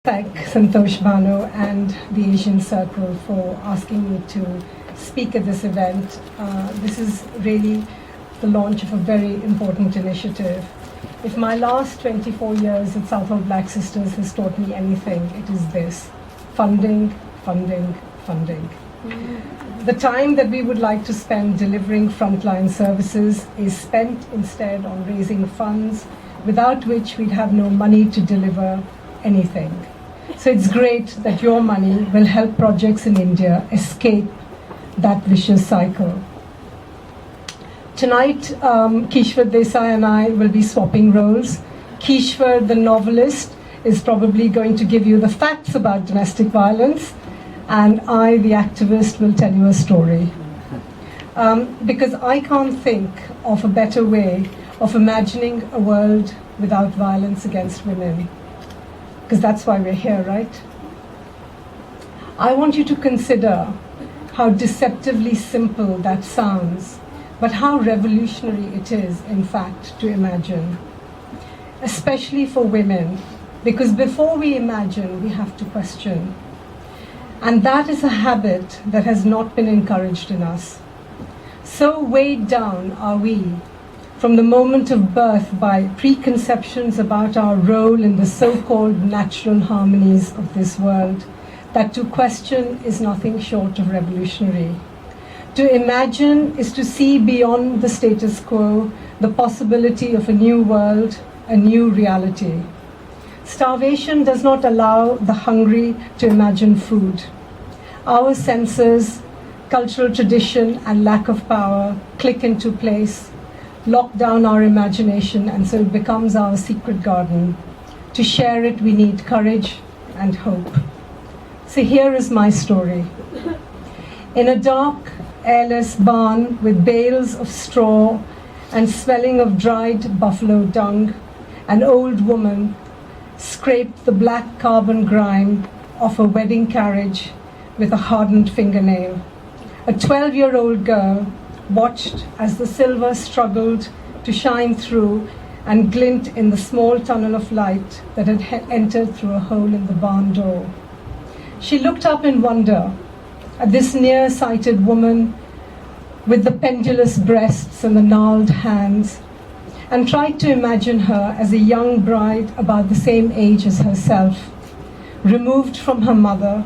Thank Santosh Bhanu and the Asian Circle for asking me to speak at this event. This is really the launch of a very important initiative. If my last 24 years at Southall Black Sisters has taught me anything, it is this: funding, funding, funding. The time that we would like to spend delivering frontline services is spent instead on raising funds, without which we'd have no money to deliver anything. So it's great that your money will help projects in India escape that vicious cycle. Tonight, Kishwar Desai and I will be swapping roles. Kishwar, the novelist, is probably going to give you the facts about domestic violence, and I, the activist, will tell you a story. Because I can't think of a better way of imagining a world without violence against women. Because that's why we're here, right? I want you to consider how deceptively simple that sounds, but how revolutionary it is, in fact, to imagine. Especially for women, because before we imagine, we have to question. And that is a habit that has not been encouraged in us. So weighed down are we from the moment of birth by preconceptions about our role in the so-called natural harmonies of this world, that to question is nothing short of revolutionary. To imagine is to see beyond the status quo the possibility of a new world, a new reality. Starvation does not allow the hungry to imagine food. Our senses, cultural tradition, and lack of power click into place, lock down our imagination, and so it becomes our secret garden. To share it, we need courage and hope. So here is my story. In a dark, airless barn with bales of straw and smelling of dried buffalo dung, an old woman scraped the black carbon grime off a wedding carriage with a hardened fingernail. A 12-year-old girl watched as the silver struggled to shine through and glint in the small tunnel of light that had entered through a hole in the barn door. She looked up in wonder at this near-sighted woman with the pendulous breasts and the gnarled hands, and tried to imagine her as a young bride about the same age as herself, removed from her mother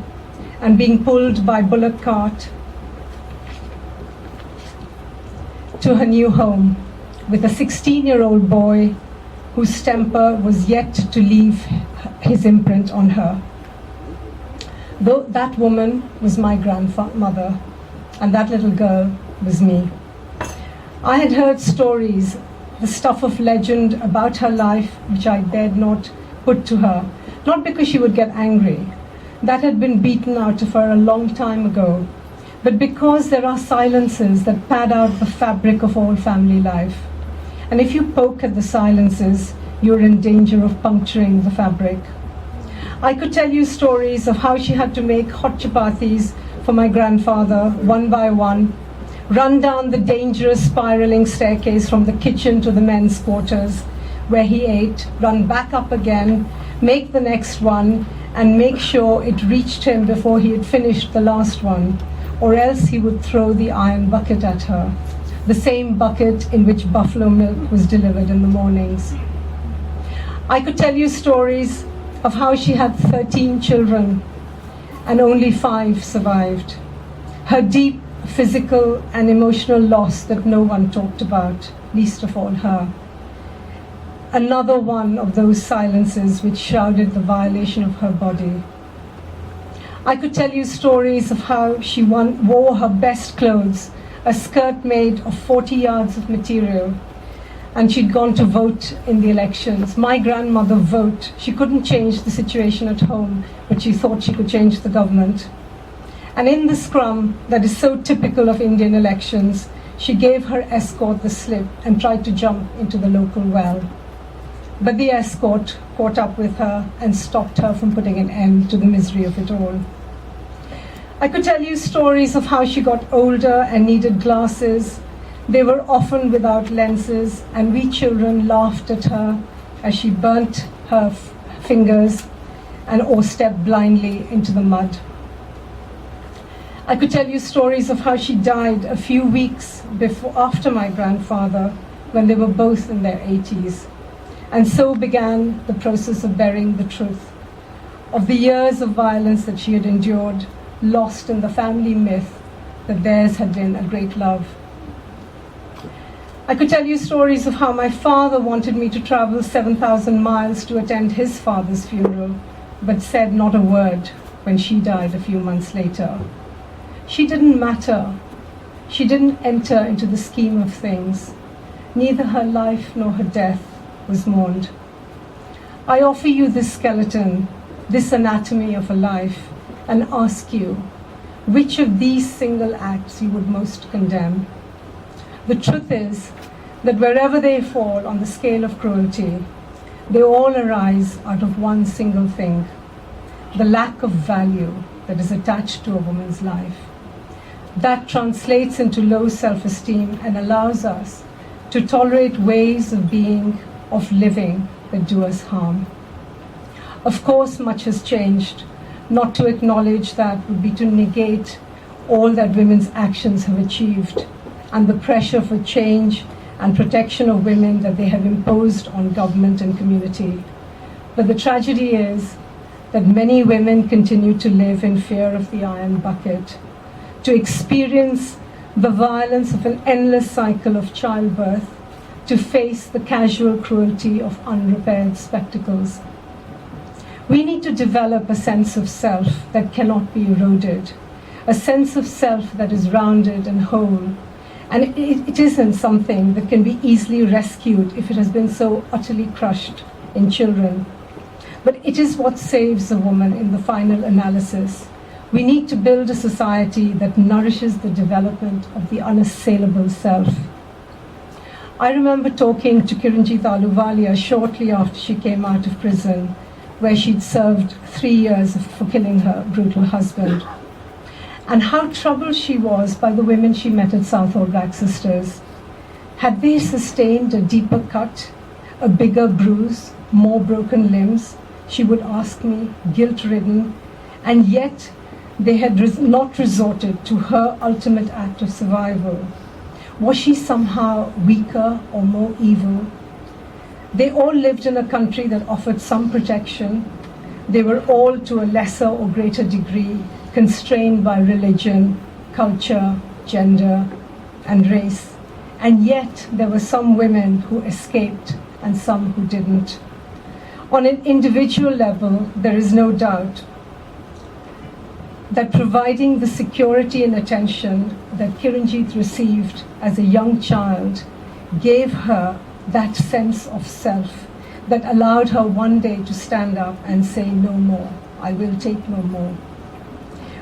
and being pulled by bullock cart to her new home with a 16-year-old boy whose temper was yet to leave his imprint on her. Though that woman was my grandmother, and that little girl was me. I had heard stories, the stuff of legend about her life, which I dared not put to her, not because she would get angry. That had been beaten out of her a long time ago, but because there are silences that pad out the fabric of all family life. And if you poke at the silences, you're in danger of puncturing the fabric. I could tell you stories of how she had to make hot chapatis for my grandfather, one by one, run down the dangerous spiraling staircase from the kitchen to the men's quarters, where he ate, run back up again, make the next one, and make sure it reached him before he had finished the last one, or else he would throw the iron bucket at her, the same bucket in which buffalo milk was delivered in the mornings. I could tell you stories of how she had 13 children and only 5 survived. Her deep physical and emotional loss that no one talked about, least of all her. Another one of those silences which shrouded the violation of her body. I could tell you stories of how she wore her best clothes, a skirt made of 40 yards of material, and she'd gone to vote in the elections. My grandmother vote. She couldn't change the situation at home, but she thought she could change the government. And in the scrum that is so typical of Indian elections, she gave her escort the slip and tried to jump into the local well. But the escort caught up with her and stopped her from putting an end to the misery of it all. I could tell you stories of how she got older and needed glasses. They were often without lenses, and we children laughed at her as she burnt her fingers or step blindly into the mud. I could tell you stories of how she died a few weeks after my grandfather, when they were both in their 80s. And so began the process of burying the truth of the years of violence that she had endured, lost in the family myth that theirs had been a great love. I could tell you stories of how my father wanted me to travel 7,000 miles to attend his father's funeral, but said not a word when she died a few months later. She didn't matter. She didn't enter into the scheme of things. Neither her life nor her death was mourned. I offer you this skeleton, this anatomy of a life, and ask you, which of these single acts you would most condemn? The truth is that wherever they fall on the scale of cruelty, they all arise out of one single thing: the lack of value that is attached to a woman's life. That translates into low self-esteem and allows us to tolerate ways of being, of living, that do us harm. Of course, much has changed. Not to acknowledge that would be to negate all that women's actions have achieved and the pressure for change and protection of women that they have imposed on government and community. But the tragedy is that many women continue to live in fear of the iron bucket, to experience the violence of an endless cycle of childbirth, to face the casual cruelty of unrepaired spectacles. We need to develop a sense of self that cannot be eroded, a sense of self that is rounded and whole. And it isn't something that can be easily rescued if it has been so utterly crushed in children. But it is what saves a woman in the final analysis. We need to build a society that nourishes the development of the unassailable self. I remember talking to Kiranjit Ahluwalia shortly after she came out of prison, where she'd served 3 years for killing her brutal husband, and how troubled she was by the women she met at Southall Black Sisters. Had they sustained a deeper cut, a bigger bruise, more broken limbs? She would ask me, guilt-ridden, and yet they had not resorted to her ultimate act of survival. Was she somehow weaker or more evil? They all lived in a country that offered some protection. They were all, to a lesser or greater degree, constrained by religion, culture, gender, and race. And yet there were some women who escaped and some who didn't. On an individual level, there is no doubt that providing the security and attention that Kiranjit received as a young child gave her that sense of self that allowed her one day to stand up and say, no more, I will take no more.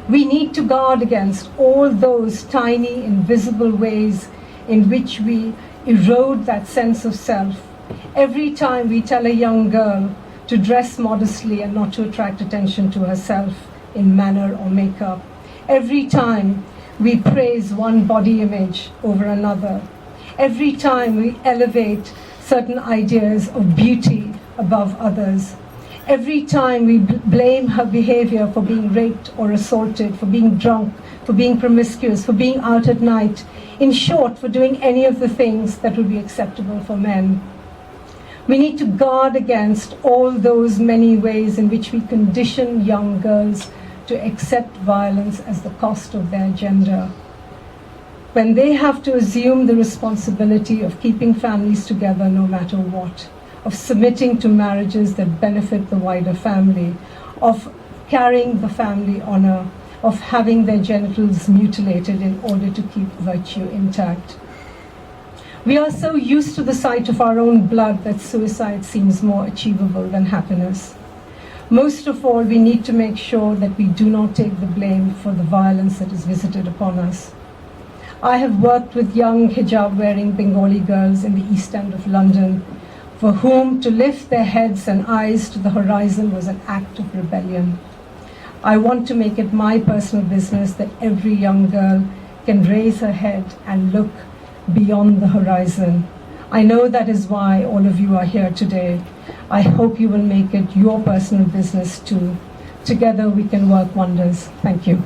We need to guard against all those tiny, invisible ways in which we erode that sense of self. Every time we tell a young girl to dress modestly and not to attract attention to herself in manner or makeup, every time we praise one body image over another, every time we elevate certain ideas of beauty above others, every time we blame her behavior for being raped or assaulted, for being drunk, for being promiscuous, for being out at night, in short, for doing any of the things that would be acceptable for men. We need to guard against all those many ways in which we condition young girls to accept violence as the cost of their gender. When they have to assume the responsibility of keeping families together no matter what, of submitting to marriages that benefit the wider family, of carrying the family honor, of having their genitals mutilated in order to keep virtue intact. We are so used to the sight of our own blood that suicide seems more achievable than happiness. Most of all, we need to make sure that we do not take the blame for the violence that is visited upon us. I have worked with young hijab-wearing Bengali girls in the East End of London, for whom to lift their heads and eyes to the horizon was an act of rebellion. I want to make it my personal business that every young girl can raise her head and look beyond the horizon. I know that is why all of you are here today. I hope you will make it your personal business too. Together we can work wonders. Thank you.